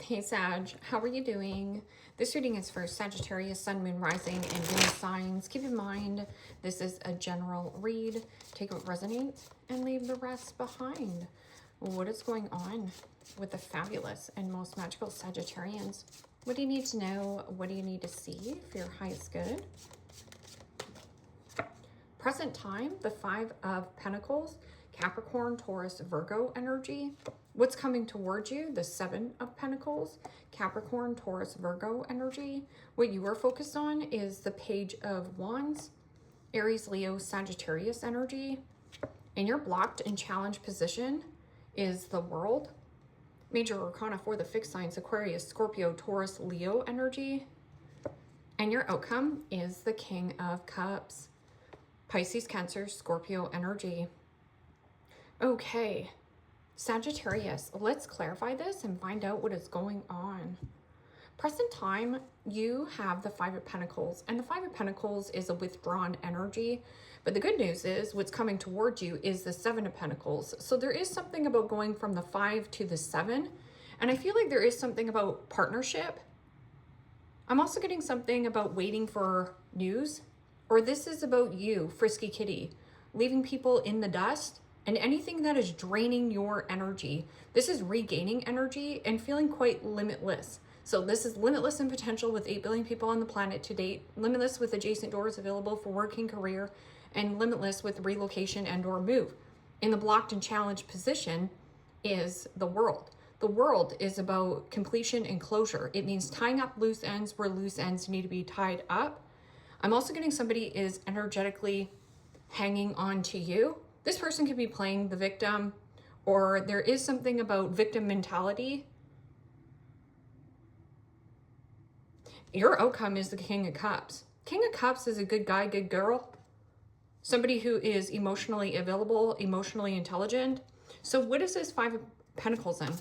Hey Sag, how are you doing? This reading is for Sagittarius, Sun, Moon, Rising, and Venus signs. Keep in mind, this is a general read. Take what resonates and leave the rest behind. What is going on with the fabulous and most magical Sagittarians? What do you need to know? What do you need to see for your highest good? Present time, the Five of Pentacles, Capricorn, Taurus, Virgo energy. What's coming towards you? The Seven of Pentacles, Capricorn, Taurus, Virgo energy. What you are focused on is the Page of Wands, Aries, Leo, Sagittarius energy. And your blocked and challenged position is the World. Major Arcana for the fixed signs, Aquarius, Scorpio, Taurus, Leo energy. And your outcome is the King of Cups, Pisces, Cancer, Scorpio energy. Okay, Sagittarius, let's clarify this and find out what is going on. Present time, you have the Five of Pentacles, and the Five of Pentacles is a withdrawn energy. But the good news is what's coming towards you is the Seven of Pentacles. So there is something about going from the Five to the Seven. And I feel like there is something about partnership. I'm also getting something about waiting for news. Or this is about you, frisky kitty, leaving people in the dust. And anything that is draining your energy, this is regaining energy and feeling quite limitless. So this is limitless in potential with 8 billion people on the planet to date, limitless with adjacent doors available for working career, and limitless with relocation and or move. In the blocked and challenged position is the World. The World is about completion and closure. It means tying up loose ends where loose ends need to be tied up. I'm also getting somebody is energetically hanging on to you. This person could be playing the victim, or there is something about victim mentality. Your outcome is the King of Cups. King of Cups is a good guy, good girl. Somebody who is emotionally available, emotionally intelligent. So what is this Five of Pentacles in?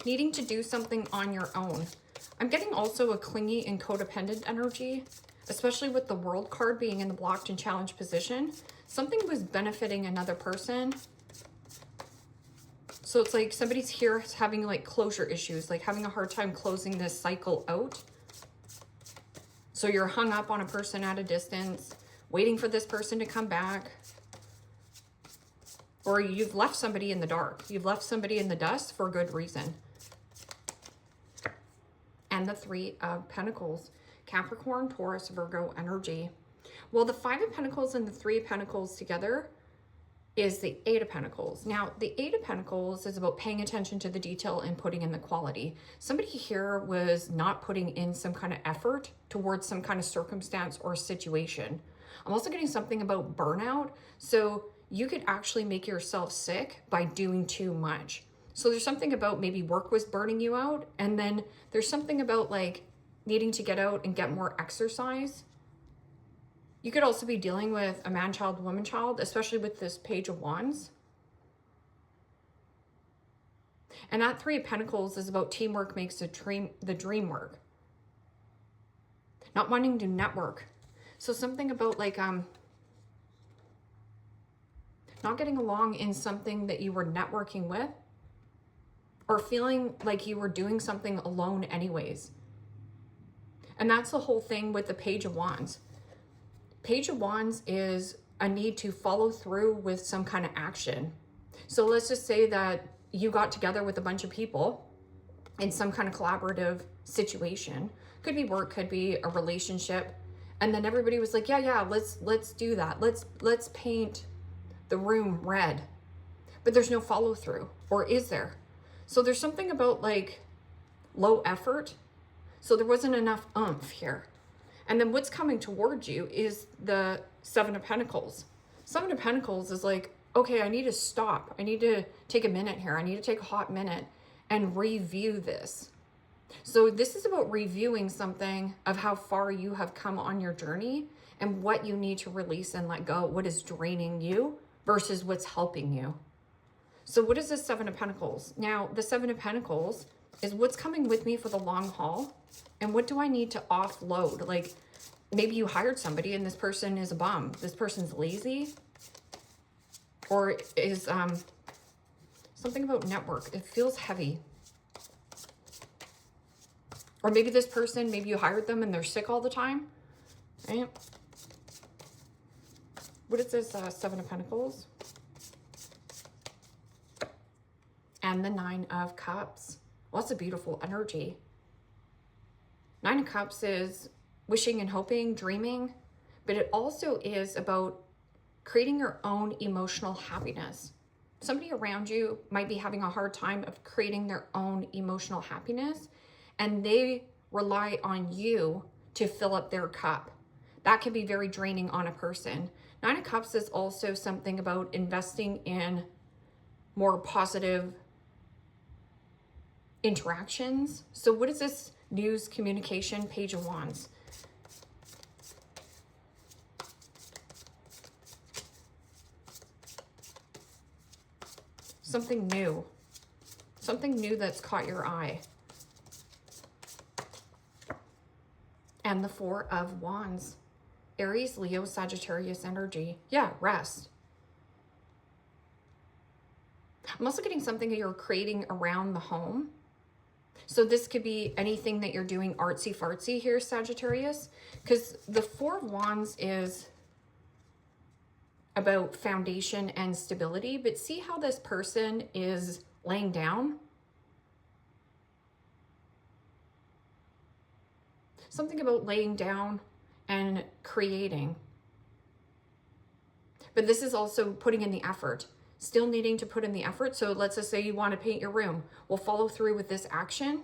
Needing to do something on your own. I'm getting also a clingy and codependent energy, especially with the World card being in the blocked and challenged position. Something was benefiting another person. So it's like somebody's here having like closure issues, like having a hard time closing this cycle out. So you're hung up on a person at a distance, waiting for this person to come back. Or you've left somebody in the dark. You've left somebody in the dust for a good reason. And the Three of Pentacles, Capricorn, Taurus, Virgo energy. Well, the Five of Pentacles and the Three of Pentacles together is the Eight of Pentacles. Now, the Eight of Pentacles is about paying attention to the detail and putting in the quality. Somebody here was not putting in some kind of effort towards some kind of circumstance or situation. I'm also getting something about burnout. So you could actually make yourself sick by doing too much. So there's something about maybe work was burning you out. And then there's something about like needing to get out and get more exercise. You could also be dealing with a man-child, woman-child, especially with this Page of Wands. And that Three of Pentacles is about teamwork makes the dream work. Not wanting to network. So something about like not getting along in something that you were networking with, or feeling like you were doing something alone anyways. And that's the whole thing with the Page of Wands. Page of Wands is a need to follow through with some kind of action. So let's just say that you got together with a bunch of people in some kind of collaborative situation. Could be work, could be a relationship. And then everybody was like, yeah, let's do that. Let's paint the room red. But there's no follow through, or is there? So there's something about like low effort. So there wasn't enough oomph here. And then what's coming towards you is the Seven of Pentacles. Seven of Pentacles is like, okay, I need to stop. I need to take a minute here. I need to take a hot minute and review this. So this is about reviewing something of how far you have come on your journey and what you need to release and let go, what is draining you versus what's helping you. So what is this Seven of Pentacles? Now, the Seven of Pentacles is what's coming with me for the long haul and what do I need to offload? Like maybe you hired somebody and this person is a bum. This person's lazy or is Something about network. It feels heavy. Or maybe this person, maybe you hired them and they're sick all the time. Right? What is this? Seven of Pentacles. And the Nine of Cups. Lots of beautiful energy. Nine of Cups is wishing and hoping, dreaming, but it also is about creating your own emotional happiness. Somebody around you might be having a hard time of creating their own emotional happiness, and they rely on you to fill up their cup. That can be very draining on a person. Nine of Cups is also something about investing in more positive interactions. So what is this? News, communication, Page of Wands. Something new. Something new that's caught your eye. And the Four of Wands. Aries, Leo, Sagittarius energy. Yeah, rest. I'm also getting something that you're creating around the home. So this could be anything that you're doing artsy fartsy here, Sagittarius, because the Four of Wands is about foundation and stability, but see how this person is laying down? Something about laying down and creating. But this is also putting in the effort. Still needing to put in the effort. So let's just say you want to paint your room. We'll follow through with this action.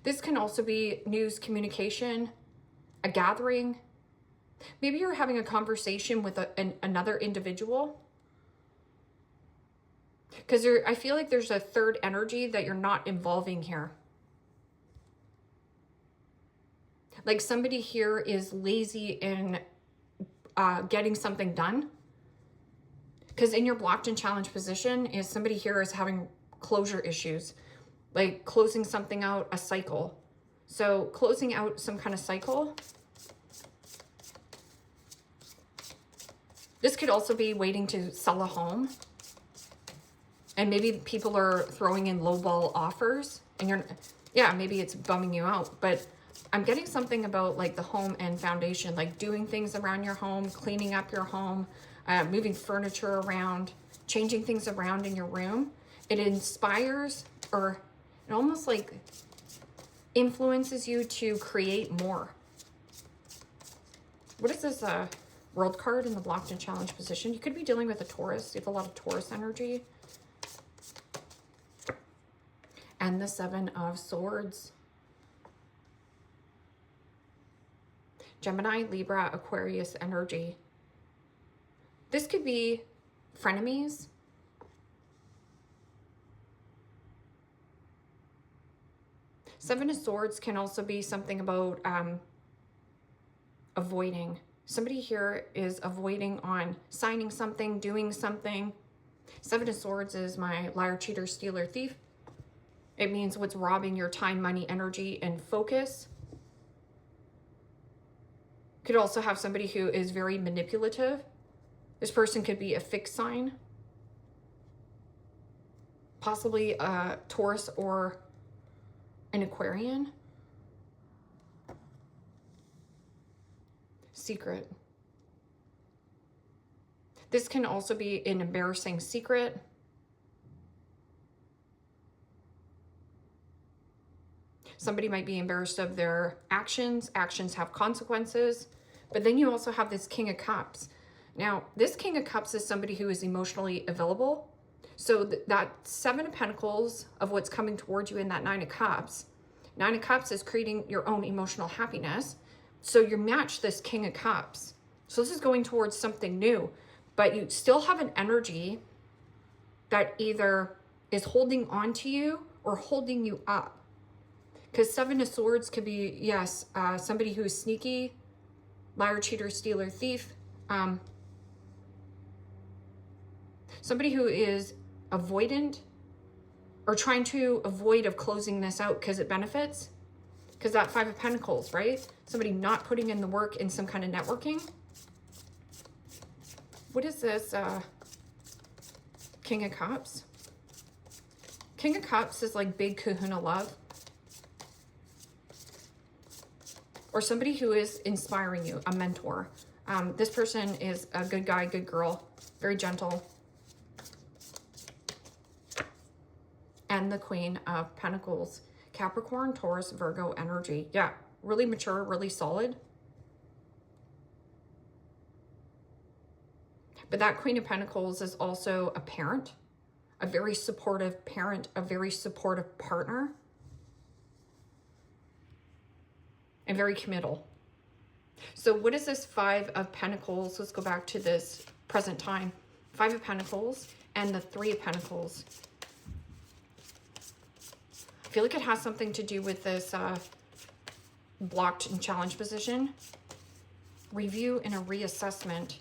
This can also be news, communication, a gathering. Maybe you're having a conversation with another individual. Because I feel like there's a third energy that you're not involving here. Like somebody here is lazy in getting something done, because in your blocked and challenged position is somebody here is having closure issues, like closing something out, a cycle. So closing out some kind of cycle. This could also be waiting to sell a home, and maybe people are throwing in lowball offers and yeah, maybe it's bumming you out, but I'm getting something about like the home and foundation, like doing things around your home, cleaning up your home, moving furniture around, changing things around in your room. It inspires, or it almost like influences you to create more. What is this World card in the blocked and challenged position? You could be dealing with a Taurus. You have a lot of Taurus energy. And the Seven of Swords. Gemini, Libra, Aquarius energy. This could be frenemies. Seven of Swords can also be something about avoiding. Somebody here is avoiding on signing something, doing something. Seven of Swords is my liar, cheater, stealer, thief. It means what's robbing your time, money, energy, and focus. Could also have somebody who is very manipulative. This person could be a fixed sign. Possibly a Taurus or an Aquarian. Secret. This can also be an embarrassing secret. Somebody might be embarrassed of their actions. Actions have consequences. But then you also have this King of Cups. Now, this King of Cups is somebody who is emotionally available. So that Seven of Pentacles of what's coming towards you in that Nine of Cups. Nine of Cups is creating your own emotional happiness. So you match this King of Cups. So this is going towards something new. But you still have an energy that either is holding on to you or holding you up. Because Seven of Swords could be, yes, somebody who is sneaky, liar, cheater, stealer, thief. Somebody who is avoidant or trying to avoid of closing this out because it benefits. Because that Five of Pentacles, right? Somebody not putting in the work in some kind of networking. What is this? King of Cups. King of Cups is like big kahuna love. Or somebody who is inspiring you, a mentor. This person is a good guy, good girl, very gentle. And the Queen of Pentacles. Capricorn, Taurus, Virgo energy. Yeah, really mature, really solid. But that Queen of Pentacles is also a parent, a very supportive parent, a very supportive partner, and very committal. So what is this Five of Pentacles? Let's go back to this present time. Five of Pentacles and the Three of Pentacles. I feel like it has something to do with this blocked and challenged position. Review and a reassessment.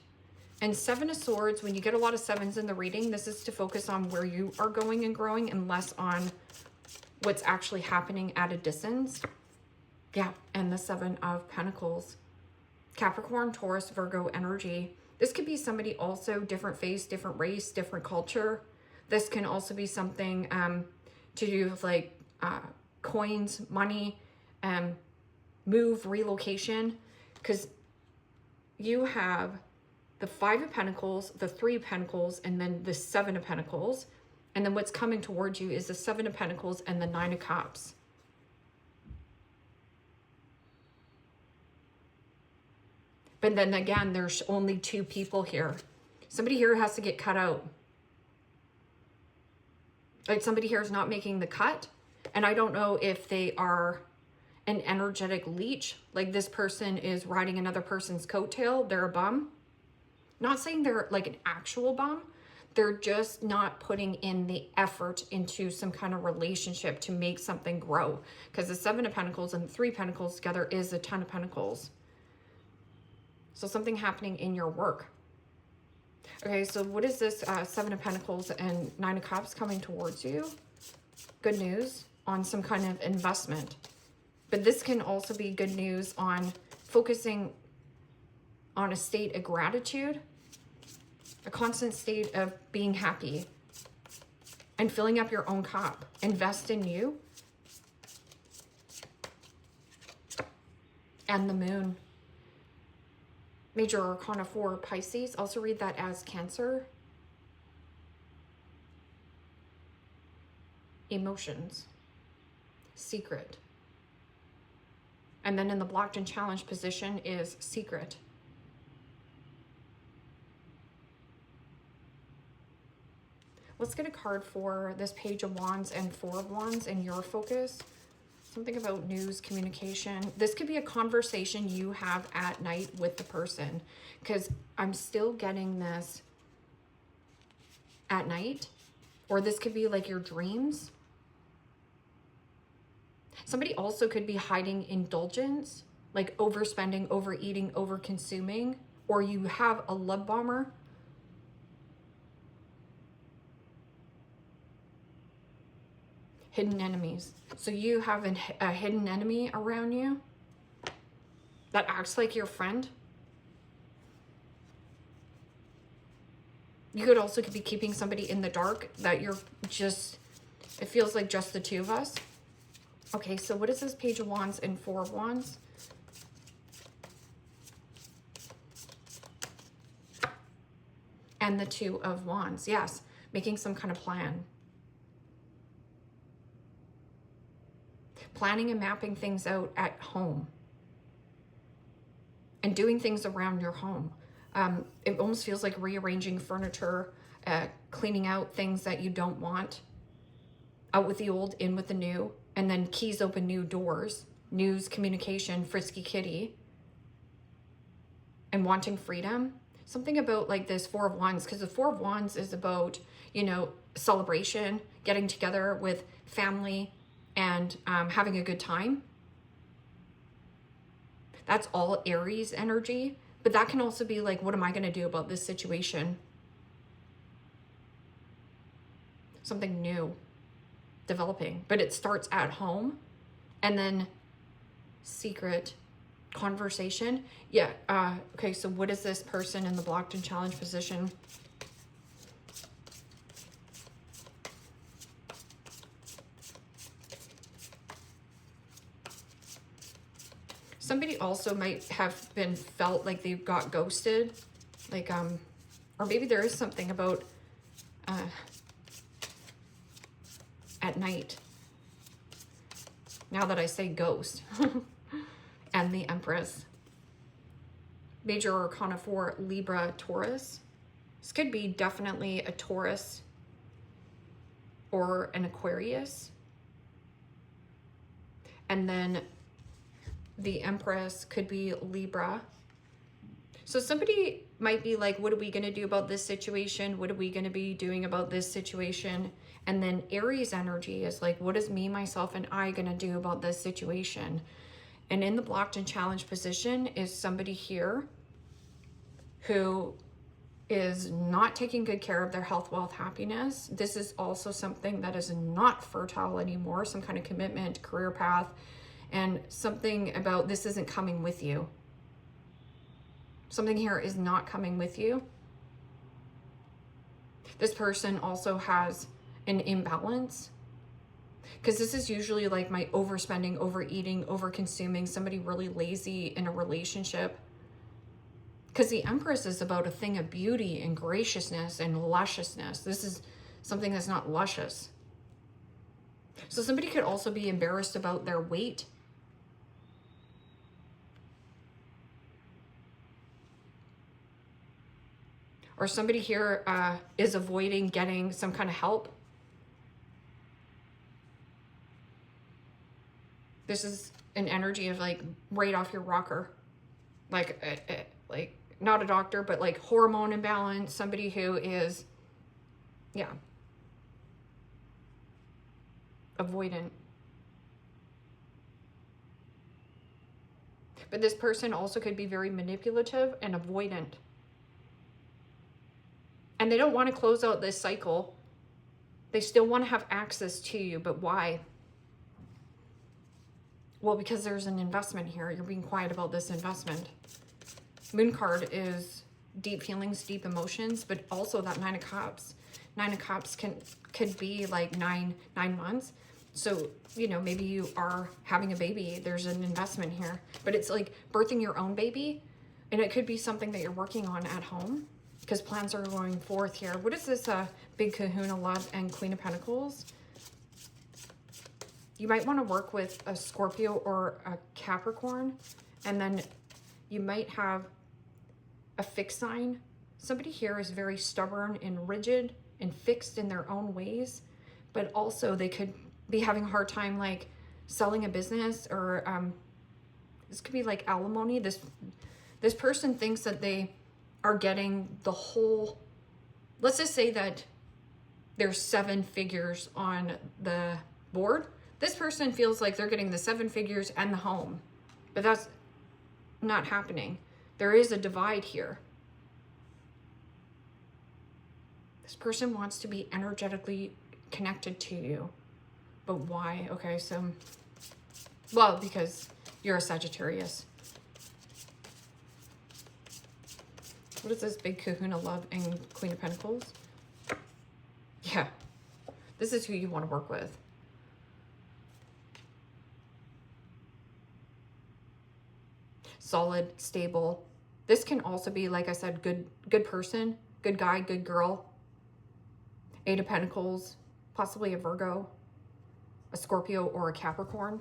And Seven of Swords, when you get a lot of sevens in the reading, this is to focus on where you are going and growing and less on what's actually happening at a distance. Yeah, and the Seven of Pentacles. Capricorn, Taurus, Virgo energy. This could be somebody also different face, different race, different culture. This can also be something to do with like coins, money, move, relocation. Because you have the Five of Pentacles, the Three of Pentacles, and then the Seven of Pentacles. And then what's coming towards you is the Seven of Pentacles and the Nine of Cups. But then again, there's only two people here. Somebody here has to get cut out. Like somebody here is not making the cut. And I don't know if they are an energetic leech. Like this person is riding another person's coattail. They're a bum. Not saying they're like an actual bum. They're just not putting in the effort into some kind of relationship to make something grow. Because the Seven of Pentacles and the Three of Pentacles together is the Ten of Pentacles. So something happening in your work. Okay, so what is this Seven of Pentacles and Nine of Cups coming towards you? Good news on some kind of investment. But this can also be good news on focusing on a state of gratitude, a constant state of being happy and filling up your own cup. Invest in you. And the Moon. Major Arcana 4, Pisces. Also read that as Cancer. Emotions. Secret. And then in the blocked and challenged position is Secret. Let's get a card for this Page of Wands and Four of Wands and your focus. Something about news, communication. This could be a conversation you have at night with the person, because I'm still getting this at night. Or this could be like your dreams. Somebody also could be hiding indulgence, like overspending, overeating, overconsuming. Or you have a love bomber. Hidden enemies. So you have a hidden enemy around you that acts like your friend. You could also be keeping somebody in the dark that you're just, it feels like just the two of us. Okay, so what is this Page of Wands and Four of Wands? And the Two of Wands. Yes, making some kind of plan. Planning and mapping things out at home. And doing things around your home. It almost feels like rearranging furniture, cleaning out things that you don't want. Out with the old, in with the new. And then keys open new doors. News, communication, frisky kitty. And wanting freedom. Something about like this Four of Wands. Because the Four of Wands is about, you know, celebration. Getting together with family. And having a good time. That's all Aries energy. But that can also be like, what am I going to do about this situation? Something new. Developing. But it starts at home. And then Secret. Conversation. Yeah. Okay, so what is this person in the blocked and challenged position? Somebody also might have been felt like they got ghosted. Like, or maybe there is something about at night. Now that I say ghost. And the Empress. Major Arcana 4, Libra, Taurus. This could be definitely a Taurus or an Aquarius. And then the Empress could be Libra. So somebody might be like, what are we going to do about this situation? What are we going to be doing about this situation? And then Aries energy is like, what is me, myself, and I going to do about this situation? And in the blocked and challenged position is somebody here who is not taking good care of their health, wealth, happiness. This is also something that is not fertile anymore, some kind of commitment, career path, and something about this isn't coming with you. Something here is not coming with you. This person also has an imbalance, because this is usually like my overspending, overeating, overconsuming, somebody really lazy in a relationship. Because the Empress is about a thing of beauty and graciousness and lusciousness. This is something that's not luscious. So somebody could also be embarrassed about their weight. Or somebody here is avoiding getting some kind of help. This is an energy of like right off your rocker. Like not a doctor, but like hormone imbalance. Somebody who is, yeah, avoidant. But this person also could be very manipulative and avoidant. And they don't want to close out this cycle. They still want to have access to you, but why? Well, because there's an investment here. You're being quiet about this investment. Moon card is deep feelings, deep emotions, but also that 9 of Cups. 9 of Cups could be like nine months. So, you know, maybe you are having a baby. There's an investment here. But it's like birthing your own baby. And it could be something that you're working on at home, because plans are going forth here. What is this big kahuna love and Queen of Pentacles? You might want to work with a Scorpio or a Capricorn, and then you might have a fixed sign. Somebody here is very stubborn and rigid and fixed in their own ways, but also they could be having a hard time like selling a business, or this could be like alimony. This person thinks that they are getting the whole, let's just say that there's 7 figures on the board. This person feels like they're getting the 7 figures and the home, but that's not happening. There is a divide here. This person wants to be energetically connected to you, but why? Okay, so, well, because you're a Sagittarius. What is this big kahuna love and Queen of Pentacles? Yeah, this is who you want to work with. Solid, stable. This can also be, like I said, good person, good guy, good girl. 8 of Pentacles, possibly a Virgo, a Scorpio, or a Capricorn.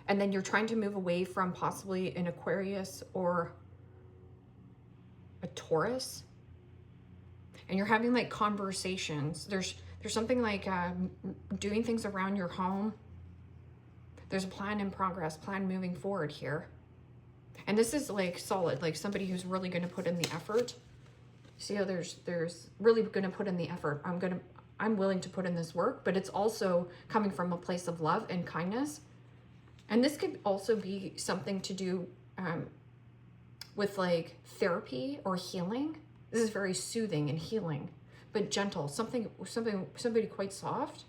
And then you're trying to move away from possibly an Aquarius or a Taurus, and you're having like conversations. There's something like doing things around your home. There's a plan in progress, plan moving forward here, and this is like solid, like somebody who's really going to put in the effort. See how there's really going to put in the effort. I'm willing to put in this work, but it's also coming from a place of love and kindness. And this could also be something to do with like therapy or healing. This is very soothing and healing, but gentle. Somebody quite soft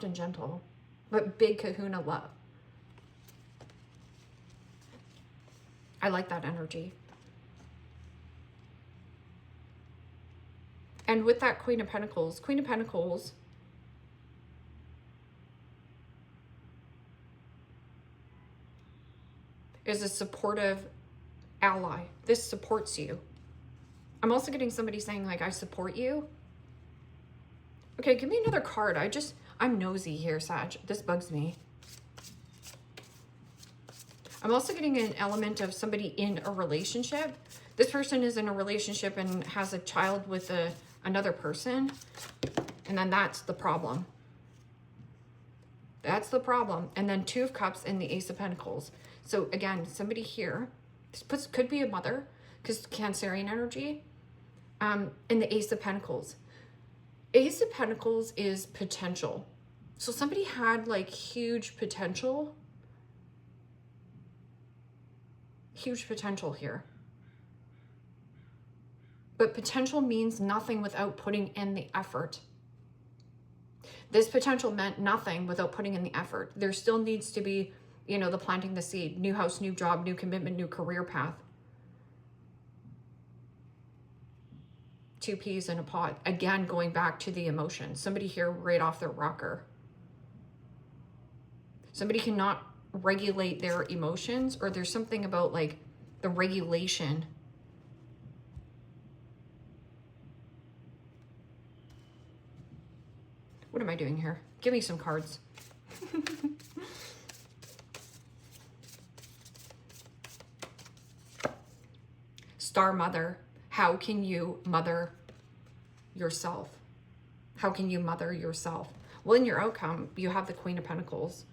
and gentle, but big kahuna love. I like that energy. And with that Queen of Pentacles is a supportive ally. This supports you. I'm also getting somebody saying like, I support you. Okay, give me another card. I'm nosy here, Sag. This bugs me. I'm also getting an element of somebody in a relationship. This person is in a relationship and has a child with another person. And then that's the problem. That's the problem. And then Two of Cups and the Ace of Pentacles. So again, somebody here, this could be a mother, because Cancerian energy, and the Ace of Pentacles. Ace of Pentacles is potential. So somebody had like huge potential here. But potential means nothing without putting in the effort. This potential meant nothing without putting in the effort. There still needs to be, you know, the planting the seed, new house, new job, new commitment, new career path. Two peas in a pod. Again, going back to the emotion. Somebody here right off their rocker. Somebody cannot regulate their emotions, or there's something about like the regulation. What am I doing here? Give me some cards. Star Mother. How can you mother yourself? How can you mother yourself? Well, in your outcome, you have the Queen of Pentacles.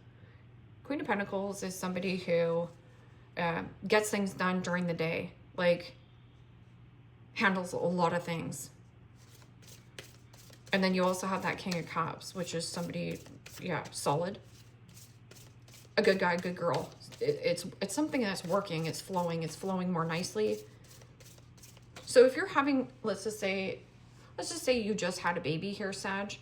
Queen of Pentacles is somebody who gets things done during the day, like handles a lot of things. And then you also have that King of Cups, which is somebody, yeah, solid. A good guy, good girl. It's something that's working, it's flowing more nicely. So if you're having, let's just say you just had a baby here, Sag.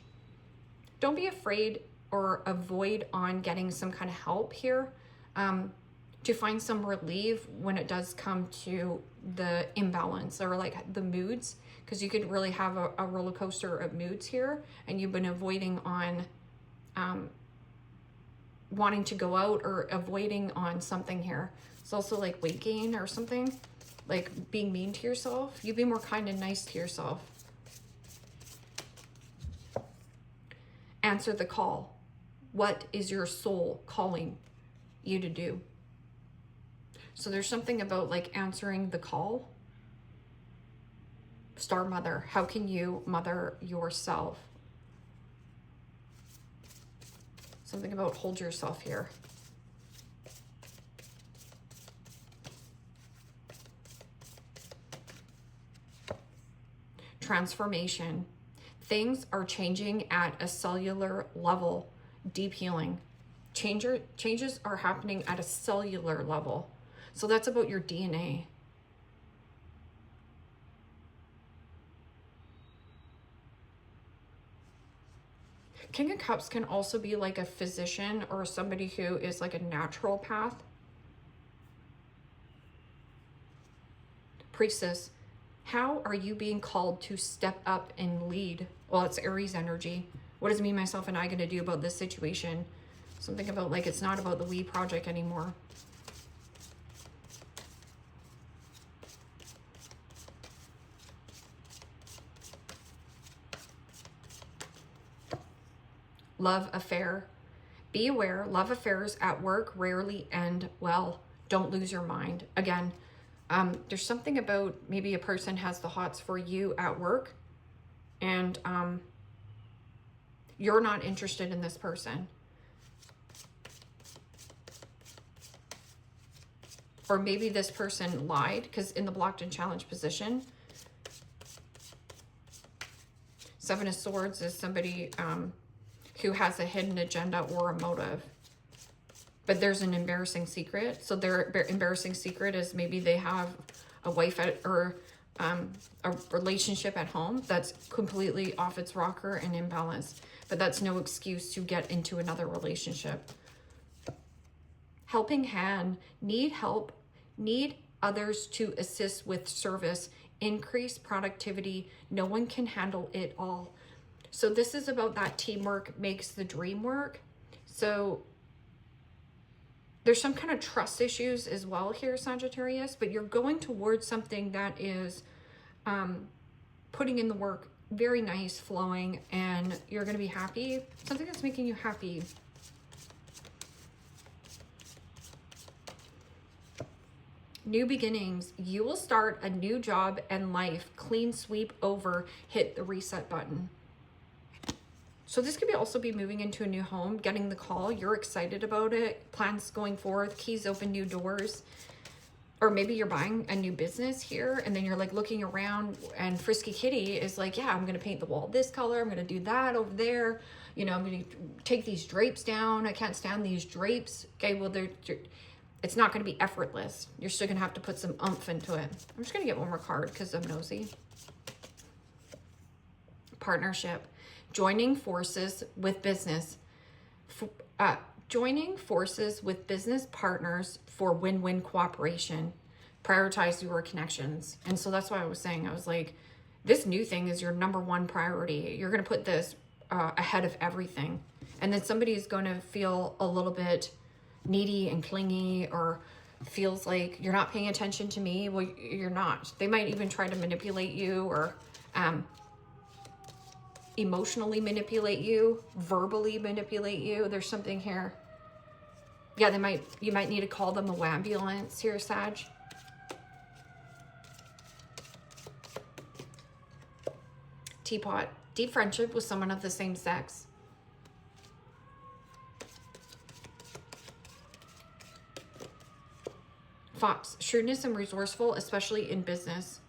Don't be afraid or avoid on getting some kind of help here to find some relief when it does come to the imbalance or like the moods, because you could really have a roller coaster of moods here, and you've been avoiding on wanting to go out or avoiding on something here. It's also like weight gain or something, like being mean to yourself. You be more kind and nice to yourself. Answer the call. What is your soul calling you to do? So there's something about like answering the call. Star Mother, how can you mother yourself? Something about hold yourself here. Transformation. Things are changing at a cellular level. Deep healing. Changes are happening at a cellular level. So that's about your DNA. King of Cups can also be like a physician or somebody who is like a natural path. Priestess, how are you being called to step up and lead? Well, it's Aries energy. What is me, myself, and I going to do about this situation? Something about like it's not about the we project anymore. Love affair. Be aware, love affairs at work rarely end well. Don't lose your mind. Again, there's something about maybe a person has the hots for you at work and you're not interested in this person. Or maybe this person lied, because in the blocked and challenged position, Seven of Swords is somebody who has a hidden agenda or a motive. But there's an embarrassing secret. So their embarrassing secret is maybe they have a wife or a relationship at home that's completely off its rocker and imbalanced. But that's no excuse to get into another relationship. Helping hand. Need help. Need others to assist with service, increase productivity. No one can handle it all. So this is about that teamwork makes the dream work. So there's some kind of trust issues as well here, Sagittarius, but you're going towards something that is putting in the work, very nice, flowing, and you're going to be happy. Something that's making you happy. New beginnings. You will start a new job and life. Clean sweep over. Hit the reset button. So this could also be moving into a new home, getting the call. You're excited about it. Plans going forth. Keys open new doors. Or maybe you're buying a new business here, and then you're like looking around, and Frisky Kitty is like, yeah, I'm going to paint the wall this color. I'm going to do that over there. You know, I'm going to take these drapes down. I can't stand these drapes. Okay, well, it's not going to be effortless. You're still going to have to put some oomph into it. I'm just going to get one more card because I'm nosy. Partnership. Joining forces with business. Joining forces with business partners for win-win cooperation. Prioritize your connections. And so that's why I was saying, I was like, this new thing is your number one priority. You're going to put this ahead of everything. And then somebody is going to feel a little bit needy and clingy, or feels like you're not paying attention to me. Well, you're not. They might even try to manipulate you, or emotionally manipulate you, verbally manipulate you. There's something here. Yeah, you might need to call them a ambulance here, Sag. Teapot. Deep friendship with someone of the same sex. Fox. Shrewdness and resourceful, especially in business.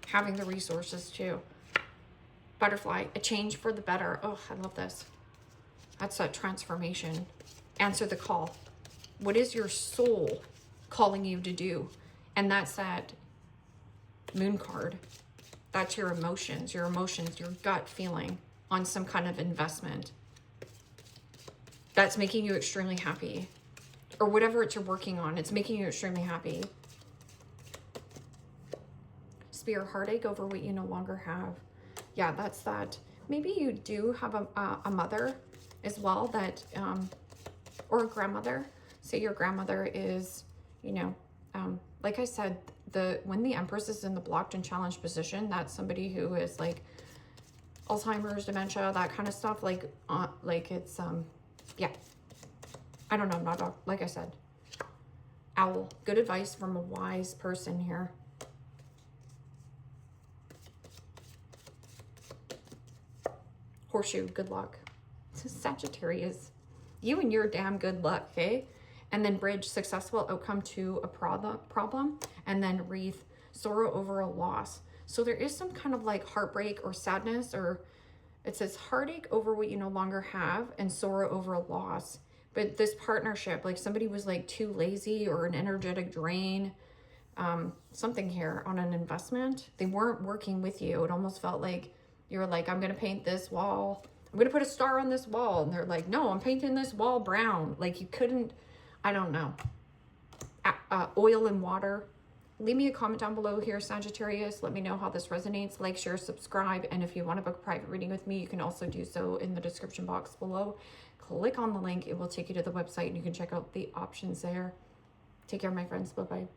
Having the resources too. Butterfly, a change for the better. Oh, I love this. That's a transformation. Answer the call. What is your soul calling you to do? And that's that moon card. That's your emotions, your gut feeling on some kind of investment. That's making you extremely happy. Or whatever it's you're working on, it's making you extremely happy. Spear, heartache over what you no longer have. Yeah, that's that. Maybe you do have a mother as well that, or a grandmother. Say your grandmother is, you know, like I said, when the Empress is in the blocked and challenged position, that's somebody who is like Alzheimer's, dementia, that kind of stuff. Like it's, yeah, I don't know, not like I said. Owl, good advice from a wise person here. Horseshoe, good luck. Sagittarius, you and your damn good luck, okay? And then bridge, successful outcome to a problem. And then wreath, sorrow over a loss. So there is some kind of like heartbreak or sadness, or it says heartache over what you no longer have and sorrow over a loss. But this partnership, like somebody was like too lazy or an energetic drain, something here on an investment. They weren't working with you. It almost felt like you were like, I'm going to paint this wall. I'm going to put a star on this wall. And they're like, no, I'm painting this wall brown. Like you couldn't, I don't know. Oil and water. Leave me a comment down below here, Sagittarius. Let me know how this resonates. Like, share, subscribe. And if you want to book a private reading with me, you can also do so in the description box below. Click on the link. It will take you to the website and you can check out the options there. Take care, my friends. Bye-bye.